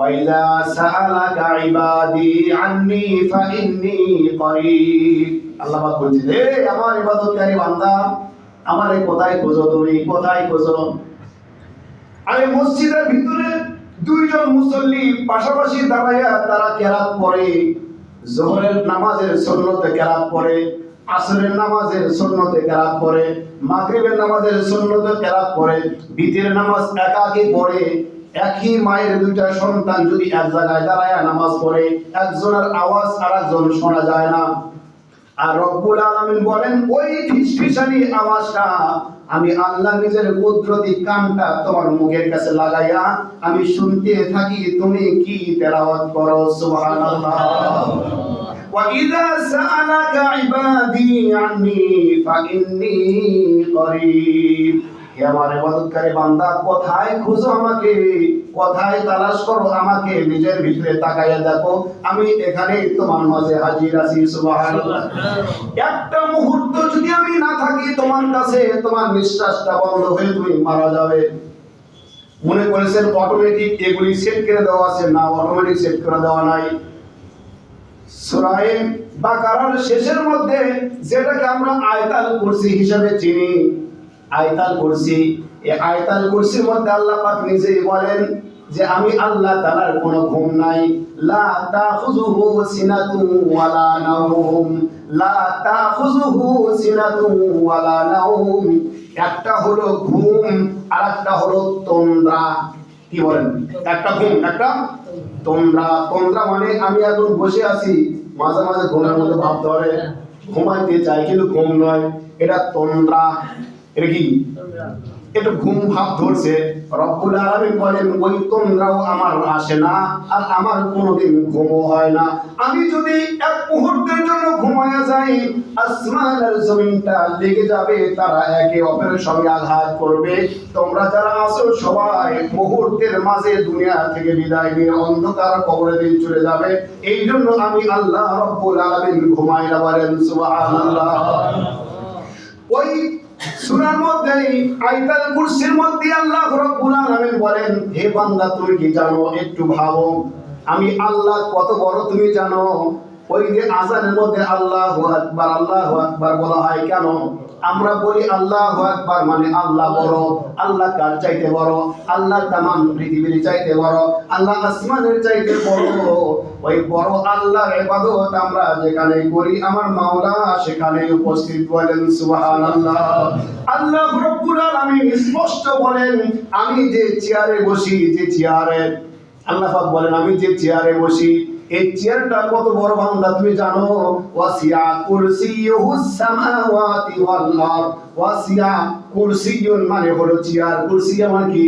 وَإِذَا سَأَلَكَ عِبَادِي عَنِّي فَإِنِّي قَرِيب। আল্লাহ পাক বলছেন, হে আমার ইবাদতকারী বান্দা, আমারে কোথায় খোঁজো তুমি, কোথায় খোঁজো? আমি মসজিদের ভিতরে দুইজন মুসল্লি পাশাপাশি দাঁড়াইয়া তারা কেরাত পড়ে, যোহরের নামাজের সুন্নতে কেরাত পড়ে, আসরের নামাজের সুন্নতে কেরাত পড়ে, মাগরিবের নামাজের সুন্নতে কেরাত পড়ে, বিতিরের নামাজ একাকী পড়ে। একই মায়ের দুইটা সন্তান যদি এক জায়গায় দাঁড়ায় নামাজ পড়ে, একজনের আওয়াজ আরেকজন শোনা যায় না। আর রব্বুল আলামিন বলেন, ওই ফিসফিসানি আওয়াজটা আমি আল্লাহ নিজের কুদরতি কানটা তোমার মুখের কাছে লাগাইয়া আমি শুনতে থাকি তুমি কি তেলাওয়াত করো। সুবহানাল্লাহ। وَإِذَا سَأَلَكَ عِبَادِي عَنِّي فَإِنِّي قَرِيب। হে আমার ইবাদতকারী বান্দা, কোথায় খুঁজো আমাকে, কোথায় তালাশ করো আমাকে, নিজের ভিতরে তাকাইয়া দেখো আমি এখানেই তোমার মাঝে হাজির আছি। সুবহানাল্লাহ। একটা মুহূর্ত যদি আমি না থাকি তোমার কাছে, তোমার নিঃশ্বাসটা বন্ধ হয়ে তুমি মারা যাবে। মনে করেছেন অটোমেটিক এগুলি সেট করে দেওয়া আছে? না, অটোমেটিক সেট করে দেওয়া নাই। সূরা বাকারার শেষের মধ্যে যেটাকে আমরা আয়াতুল কুরসি হিসেবে চিনি, আয়াতুল কুরসি, এই আয়াতুল কুরসির মধ্যে আল্লাহ পাক নিজেই বলেন যে আমি আল্লাহ তাআলার কোনো ঘুম নাই। লা তাখুযুহু সিনাতুন ওয়ালা নাওম, লা তাখুযুহু সিনাতুন ওয়ালা নাওম। একটা হলো ঘুম আর একটা হলো তন্দ্রা। কি বলেন? একটা ঘুম, একটা তন্দ্রা। তন্দ্রা মানে আমি এখন বসে আছি, মাঝে মাঝে ঘুমের মধ্যে ভাব ধরে, ঘুমাইতে চাই কিন্তু ঘুম নয়, এটা তন্দ্রা। এটা কি? একটু ঘুম ভাব ধরছে। রব্বুল আলামিন বলেন, ওই তন্দ্রাও আমার আসে না আর আমার কোনোদিন ঘুমও হয় না। আমি যদি এক মুহূর্তের জন্য ঘুমায়া যাই, আসমান আর জমিনটা লেগে যাবে, তারা একে অপরের সঙ্গে আঘাত করবে। তোমরা যারা আছো সবাই মুহূর্তের মাঝে দুনিয়া থেকে বিদায় নিয়ে অন্ধকার কবরে দিয়ে চলে যাবে। এই জন্য আমি আল্লাহ রব্বুল আলামিন ঘুমাই না। বলেন সুবহানাল্লাহ। ওই সূরার মধ্যে আয়াতুল কুরসির মধ্যে আল্লাহ রাব্বুল আলামিন বলেন, হে বান্দা তুমি কি জানো? একটু ভাবো, আমি আল্লাহ কত বড় তুমি জানো? ওই যে আযানের মধ্যে আল্লাহু আকবার, আল্লাহু আকবার বলা হয় কেন? আমরা বলি আল্লাহু আকবার মানে আল্লাহ বড়। আল্লাহ কার চাইতে বড়? আল্লাহ তামাম পৃথিবীর চাইতে বড়, আল্লাহ আসমানের চাইতে বড়। ওই বড় আল্লাহর ইবাদত আমরা যেখানে করি, আমার মাওলা সেখানে উপস্থিত। বলেন সুবহানাল্লাহ। আল্লাহ রাব্বুল আলামিন স্পষ্ট বলেন, আমি যে চেয়ারে বসি, যে চেয়ারে, আল্লাহ পাক বলেন আমি যে চেয়ারে বসি, এই চেয়ারটা কত বড় বান্দা তুমি জানো? ওয়াসিয়া কুরসিয়ুহুস সামাওয়াতি ওয়াল আরদ। ওয়াসিয়া কুরসিয়ুন মানে হলো চেয়ার, কুরসিয়া মানে কি?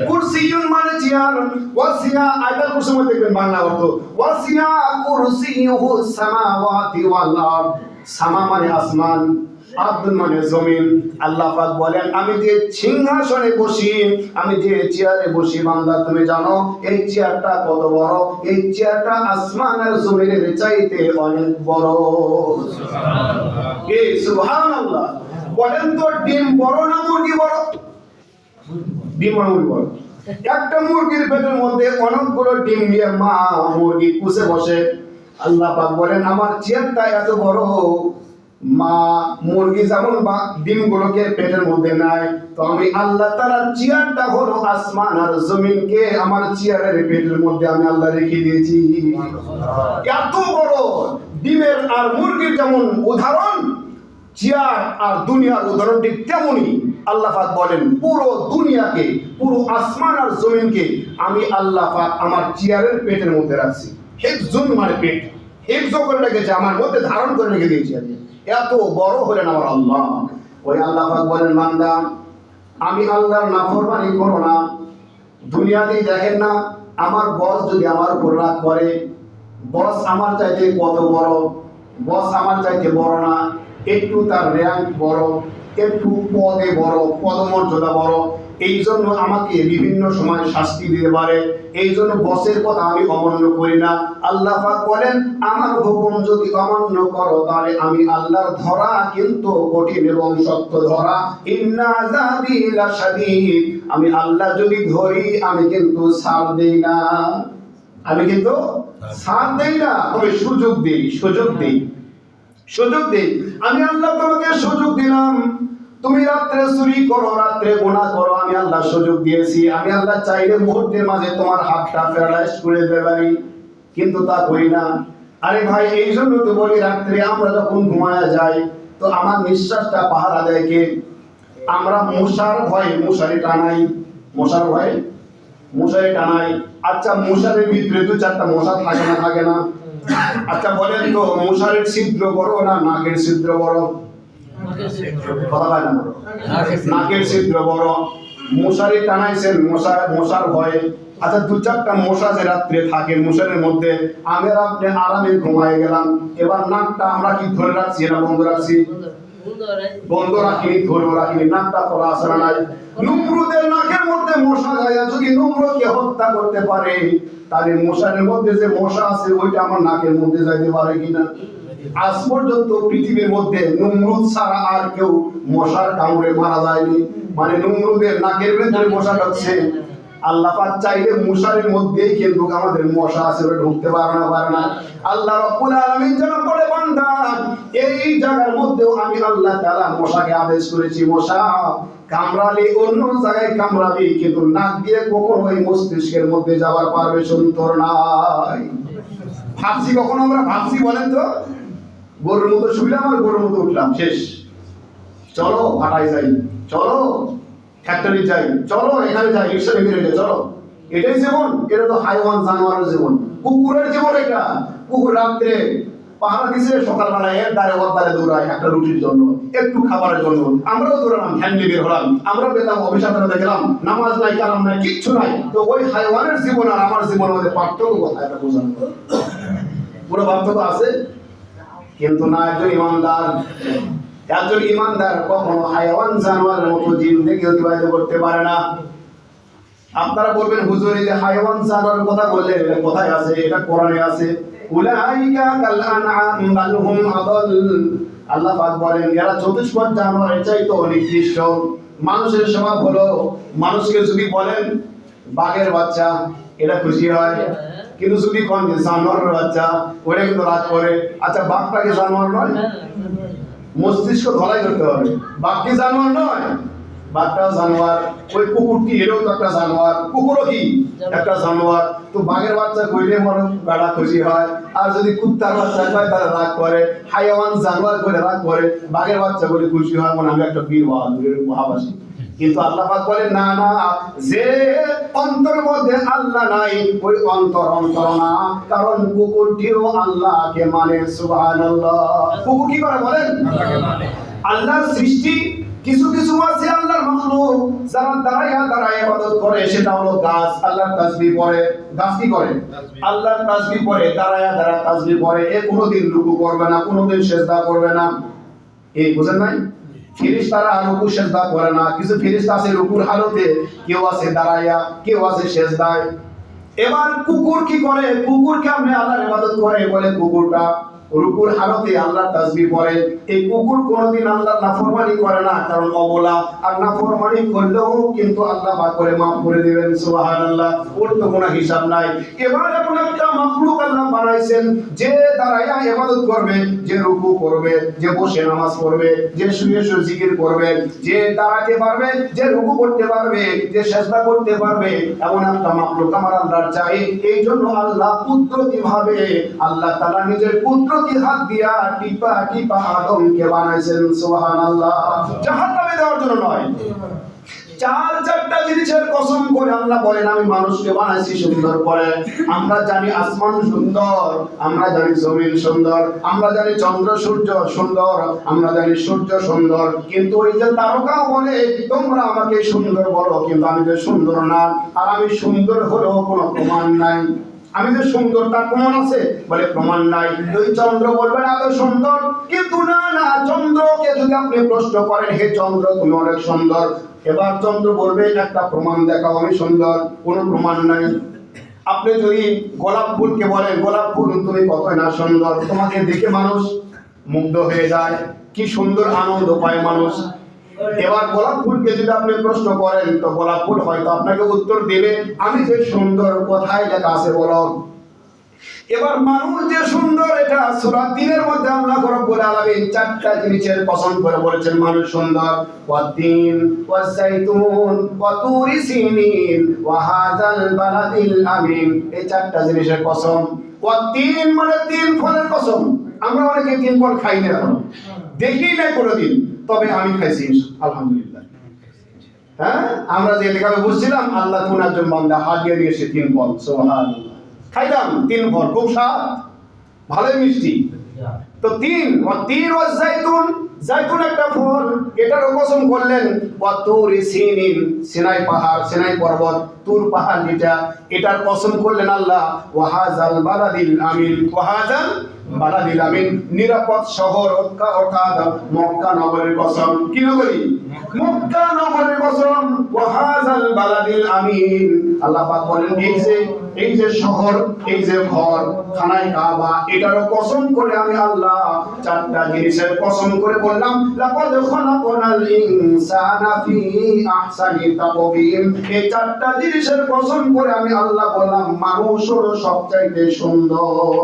কুরসিয়ুন মানে চেয়ার। ওয়াসিয়া আয়াতুল কুরসির মধ্যে দেখবেন বাংলা অর্থ, ওয়াসিয়া কুরসিয়ুহুস সামাওয়াতি ওয়াল আরদ। সামা মানে আসমান, আরদ মানে জমিন। আল্লাহ পাক বলেন আমি যে সিংহাসনে বসি, আমি যে চেয়ারে বসি বান্দা তুমি জানো এই চেয়ারটা কত বড়? এই চেয়ারটা আসমান আর জমিনের চাইতে অনেক বড়। সুবহানাল্লাহ। এই সুবহানাল্লাহ। বলেন তো ডিম বড় না মুরগি বড়? ডিম মুরগি বড়। একটা মুরগির পেটের মধ্যে অনেকগুলো ডিম নিয়ে মা মুরগি কুসে বসে। আল্লাহ পাক বলেন আমার চেয়ারটা এত বড়, মা মুরগি যেমন ডিমগুলোকে পেটের মধ্যে নেয়, তো আমি আল্লাহ তাআলার চেয়ারটা হলো আসমান আর জমিনকে আমার চেয়ারের পেটের মধ্যে আমি আল্লাহ রেখে দিয়েছি। এত বড় ডিমের আর মুরগির যেমন উদাহরণ, চেয়ার আর দুনিয়ার উদাহরণ ঠিক তেমনই। আল্লাহ পাক বলেন পুরো দুনিয়াকে, পুরো আসমান আর জমিনকে আমি আল্লাহ পাক আমার চেয়ারের পেটের মধ্যে রাখছি। হেফজুন মানে পেট, হেফজ করে রেখেছে, আমার মধ্যে ধারণ করে রেখে দিয়েছি। আমি এত বড় হলেন আমার আল্লাহ। ওই আল্লাহ পাক বলেন বান্দা আমি আল্লাহর নাফরমানি করো না। দুনিয়াতেই দেখেন না, আমার বস যদি আমার উপর রাগ করে, বস আমার চাইতে কত বড়, বস আমার চাইতে বড় না, একটু তার র্যাঙ্ক বড়, একটু পদে বড়, পদমর্যাদা বড়, এই জন্য আমাকে বিভিন্ন সময় শাস্তি দিতে পারে। এই জন্য বসের কথা আমি অমান্য করি না। আল্লাহ পাক বলেন আমার হুকুম যদি অমান্য করো তাহলে আমি আল্লাহর ধরা কিন্তু কঠিন এবং শক্ত ধরা। ইন্না আযাবি লাশাদীদ, আমি আল্লাহ যদি ধরি আমি কিন্তু ছাড় দেই না। আমি কিন্তু সাথ দেই না, তবে সুযোগ দেই, সুযোগ দেই। আমি আল্লাহ তোমাকে সুযোগ দিলাম, তুমি রাত্রে চুরি করো, রাত্রে গুনাহ করো, আমি আল্লাহ সুযোগ দিয়েছি। আমি আল্লাহ চাইলে মুহূর্তের মাঝে তোমার হাতটা প্যারালাইজ করে দিতে পারি, কিন্তু তা করি না। আরে ভাই, এই জন্য তো বলি রাত্রে আমরা যখন ঘুমায়া যাই তো আমার নিঃশ্বাসটা পাহারা দেয় কে? আমরা মশার ভয়ে মশারি টানাই, মশার ভয়ে মশারি টানাই। আচ্ছা, মশারির ভিতরে দু চারটা মশা থাকে না? আচ্ছা বলেন তো, মশারির ছিদ্র বড় না নাকের ছিদ্র বড়? নাকের ছিদ্র বড়। মশারি টানাইছেন মশার ভয়ে। আচ্ছা, দু চারটা মশা যে রাত্রে থাকে মশারের মধ্যে, আমি আর আপনি আরামে ঘুমায় গেলাম, এবার নাকটা আমরা কি ধরে রাখছি না বন্ধ রাখছি? বন্ধ রাখিনি, ধরে রাখিনি, নাকটা খোলা আছে না নাই? নমরুদের নাকের মধ্যে মশা গায়া যদি নমরুদকে হত্যা করতে পারে, তাহলে মশারের মধ্যে যে মশা আছে ওইটা আমার নাকের মধ্যে যাইতে পারে কিনা? আজ পর্যন্ত পৃথিবীর মধ্যে নমরুদ ছাড়া আর কেউ মশার কামড়ে মারা যায়নি। মানে নমরুদের নাকের ভেতরে মশা ঢুকছে, আল্লাহ পাক চাইলে মশারের মধ্যেই কিন্তু আমাদের মশা আছে, ঢুকতে পারে না। আল্লাহ রাব্বুল আলামিন যেন বলে, বান্দা এই জায়গার মধ্যেও আমি আল্লাহ তাআলা মশাকে আদেশ করেছি, মশা কামড়ালে অন্য জায়গায় কামড়াবি, কিন্তু নাক দিয়ে কখনো ওই মস্তিষ্কের মধ্যে যাওয়ার পারমিশন তোর নাই। কখনো আমরা ভাবছি বলেন তো? গরুর মতো শুইলাম আর গরুর মতো উঠলাম, শেষ। চলো ফাটাই যাই, চলো ফ্যাক্টরি যাই, চলো এখানে যাই, রিক্সা নিয়ে চলো। এটাই জীবন? এটা তো হাইওয়ান জানোয়ারের জীবন, কুকুরের জীবন এটা। কুকুর রাত্রে পাহারা দিছে, সকালবেলা এর দ্বারে ওর দ্বারে দৌড়ায় একটা রুটির জন্য, একটু খাবারের জন্য। আমরাও দৌড়ালাম, ফ্যামিলি বের হলাম, আমরা পেলাম অভিশাপ গেলাম, নামাজ নাই, কালাম নাই, কিচ্ছু নাই। তো ওই হাইওয়ানের জীবন আর আমার জীবনের মধ্যে পার্থক্য কোথায়? এটা বোঝানো পুরো পার্থক্য আছে, কিন্তু না। একজন ইমানদার কখনো হাইওয়ান জানোয়ারের মতো জিন্দেগি অতিবাহিত করতে পারে না। আপনারা বলবেন, হুজুর এই যে হাইওয়ান জানোয়ারের কথা বললেন, এটা কোথায় আছে? এটা কোরআনে আছে। উলাইকা কাল আনআম বাল হুম আদাল। আল্লাহ পাক বলেন, এরা চতুষ্পদ জানোয়ারের চাইতে নিকৃষ্ট। মানুষের স্বভাব হলো, মানুষকে যদি বলেন বাঘের বাচ্চা, এটা খুশি হয়, কিন্তু যদি কোন জানোয়ারের বাচ্চা, ওটা কিন্তু রাগ করে। আচ্ছা, বাঘটাকে জানোয়ার নয়? মস্তিষ্ক ধলাই করতে হবে। বাঘ কি জানোয়ার নয়? বাঘটাও জানোয়ার। ওই কুকুরটি, এটাও তো একটা জানোয়ার, কুকুরও কি একটা জানোয়ার। তো বাঘের বাচ্চা কইলে মনে গাড়া খুশি হয়, আর যদি কুত্তার বাচ্চা কয় তাহলে রাগ করে। হাইওয়ান জানোয়ার করে রাগ করে, বাঘের বাচ্চা বলে খুশি হয়, মনে আমি একটা বীর বাহাদুরের মহাবাসী। কিন্তু আল্লাহ পাক বলেন, না না, যে অন্তরের মধ্যে আল্লাহ নাই ওই অন্তর না। কারণ কুকুরটিও আল্লাহকে মানে। সুবহানাল্লাহ। কুকুর কি করে বলেন? আল্লাহর সৃষ্টি। কিছু আছে আল্লাহর মাখলুক যারা দাঁড়ায় ইবাদত করে, সেটা হলো গাছ। আল্লাহর তাসবিহ পড়ে। গাছ কি করে? আল্লাহর তাসবিহ পড়ে, দাঁড়ায় তাসবিহ পড়ে। এ কোনোদিন রুকু করবে না, কোনোদিন সিজদা করবে না। এই বুঝেন নাই? ফেরেশতারা রুকু সিজদা করে না। কিছু ফেরেশতা আছে রুকুর হালতে, কেউ আছে দাঁড়ায়া, কেউ আছে সিজদায়। এবার কুকুর কি করে? কুকুরকে আপনি আল্লাহর ইবাদত করে বলে কুকুরটা রুকুর হালতে আল্লাহর তাসবিহ পড়ে। এই কুকুর কোনোদিন আল্লাহর নাফরমানি করে না, কারণ অবলা। আর নাফরমানি করলেও কিন্তু আল্লাহ পাক করে maaf করে দিবেন। সুবহানাল্লাহ। ওর তো কোনো হিসাব নাই। এবার এমন একটা মাখলুক আল্লাহ বানাইছেন, যে দাঁড়ায়া ইবাদত করবে, যে রুকু করবে, যে বসে নামাজ পড়বে, যে শুয়ে জিকির করবে, যে দাঁড়াতে পারবে, যে রুকু করতে পারবে, যে সিজদা করতে পারবে, এমন একটা মাখলুক আমার আল্লাহর চাই। এই জন্য আল্লাহ কুদরতি ভাবে আল্লাহ তাআলা নিজের কুদরতি হাত দিয়া টিপা আদমকে বানাইছেন। সুবহানাল্লাহ। জাহান্নামে দেওয়ার জন্য নয়। চারটা জিনিসের কসম করে আল্লাহ বলেন, আমি মানুষকে বানাইছি সুন্দর করে। আমরা জানি আসমান সুন্দর, আমরা জানি জমিন সুন্দর, আমরা জানি চন্দ্র সূর্য সুন্দর, আমরা জানি সূর্য সুন্দর, কিন্তু ওই যে তারকা বলে তোমরা আমাকে সুন্দর বলো, কিন্তু আমি যে সুন্দর না। আর আমি সুন্দর হলেও কোনো প্রমাণ নাই। আমি যে সুন্দর তার প্রমাণ আছে? বলে প্রমাণ নাই। ওই চন্দ্র বলবে না এত সুন্দর, কিন্তু না, চন্দ্রকে যদি আপনি প্রশ্ন করেন, হে চন্দ্র তুমি অনেক সুন্দর, এবার চন্দ্র বলবে একটা প্রমাণ দেখাও আমি সুন্দর। কোনো প্রমাণ নাই। আপনি যদি গোলাপ ফুলকে বলেন, গোলাপ ফুল তুমি কতই না সুন্দর, তোমাকে দেখে মানুষ মুগ্ধ হয়ে যায়, কি সুন্দর আনন্দ পায় মানুষ। এবার গোলাপ ফুলকে যদি আপনি প্রশ্ন করেন তো গোলাপ ফুল হয়তো আপনাকে উত্তর দেবে আমি যে সুন্দর, কোথায় লেখা আছে বলো। এবার মানুষ যে সুন্দর, এটা সূরা ৩ এর মধ্যে আল্লাহ রাব্বুল আলামিন চারটা জিনিসের কসম করে বলেছেন মানুষ সুন্দর। ওয়াতিন ওয়াজাইতুন ওয়া তুরি সিনিন ওয়া হাযাল বালাদিল আমিন, এই চারটা জিনিসের কসম। ওয়াতিন মানে তিন ফলের কসম। আমরা অনেকে তিন ফল খাই না, এখন দেখি নাই কোনোদিন, তবে আমি খাইছি আলহামদুলিল্লাহ। হ্যাঁ, আমরা যে এলাকায় বুঝছিলাম আল্লাহ কোন একজন বান্দা হাদিয়া দিয়েছে তিন ফল, সুবহানাল্লাহ। খাইলাম তিন ফল, খুব স্বাদ, ভালোই মিষ্টি। তো তিন ওয়া জাইতুন, জাইতুন একটা ফল, এটারও কসম করলেন। ওয়া তুরি সিনিন, সিনাই পাহাড়, সিনাই পর্বত, তুর পাহাড় যেটা, এটার কসম করলেন আল্লাহ। ওয়া হাযাল বালাদিল আমিন, ওয়া হাযাল বালাদিল আমিন, নিরাপদ শহর অর্থাৎ মক্কা নগরের কসম। কি নগরী? মক্কা নগরের কসম। ওয়া হাযাল বালাদিল আমিন, আল্লাহ পাক বলেন এই যে শহর, এই যে ঘর খানায় কাবা, এটারও কসম করে আমি আল্লাহ চারটা জিনিসের কসম করে বললাম। লাকাদ খালাকনাল ইনসানা ফি আহসানি তাকওয়িম, এই চারটা জিনিসের কসম করে আমি আল্লাহ বললাম মানুষ হলো সবচাইতে সুন্দর।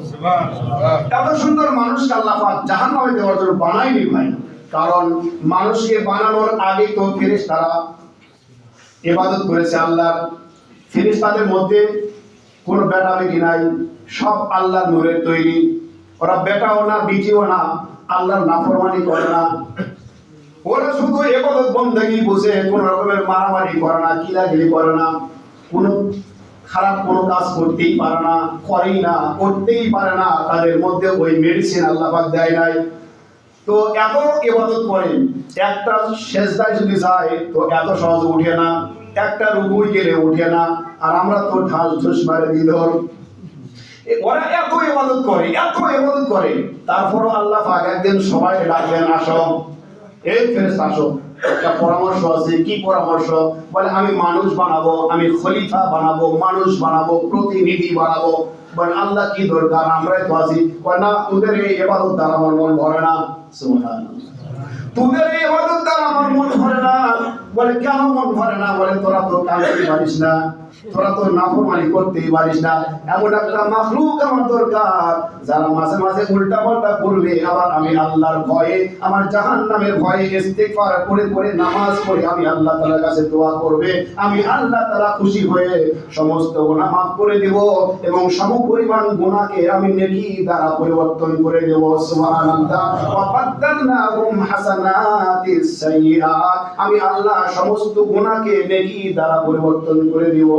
সুবহানাল্লাহ। এত সুন্দর মানুষকে আল্লাহ পাক জাহান্নামে দেওয়ার জন্য বানায়নি ভাই। কারণ মানুষকে বানানোর আগে তো ফেরেশতারা ইবাদত করেছে আল্লাহর। ফেরেশতাদের মধ্যে কোনো বেটা বেটি নাই, সব আল্লাহর নূরের তৈরি। ওরা বেটাও না, বিটিও না, আল্লাহর নাফরমানি করে না। ওরা শুধু ইবাদত বন্দেগী বুঝে, কোন রকমের মারামারি করে না, কিলাগিলি করে না, কোনো খারাপ কোনো কাজ করতেই পারে না, করেই না, করতেই পারে না। তাদের মধ্যে ওই মেডিসিন আল্লাহ পাক দেয় নাই। তো এত ইবাদত করে, একটা সেজদায় যদি যায় তো এত সহজে উঠে না, একটা রুকুই গেলে উঠে না। আর আমরা তো ঢাল ঢুস মারে দিল। ওরা এত ইবাদত করে, এত ইবাদত করে, তারপরও আল্লাহ পাক একদিন সবাই ডাকলেন, আসো এই ফেরেশতা আসো, একটা পরামর্শ আছে। কি পরামর্শ? বলে আমি মানুষ বানাবো, আমি খলিফা বানাবো, মানুষ বানাবো, প্রতিনিধি বানাবো। বলে আল্লাহ কি দরকার, আমরাই তো আছি। কয় না, তোদের এই ইবাদত দ্বারা আমার মন ভরে না। সুবহানাল্লাহ। তোদের এই ইবাদত দ্বারা আমার মন ভরে না। বলে কেন মন ভরে না? বলে তোরা তো কাঁদতে পারিস না, তোরা তো নাফরমানি করতেই পারিস না। এমন একটা মাখলুক আমার দরকার যারা মাঝে মাঝে উল্টা পাল্টা করবে, আবার আমি আল্লাহর ভয়ে, আমার জাহান্নামের ভয়ে ইস্তিগফার করে করে নামাজ পড়ে আমি আল্লাহ তাআলার কাছে দোয়া করবে। আমি আল্লাহ তাআলা খুশি হয়ে সমস্ত গুনাহ মাফ করে দেব এবং সমপরিমাণ গুনাহকে আমি নেকি দ্বারা পরিবর্তন করে দেব। সুবহানাল্লাহ। ওয়া বাদদালনাহুম হাসানাতিস সাইয়্যাত, আমি আল্লাহ সমস্ত গুনাহকে নেকি দ্বারা পরিবর্তন করে দেব।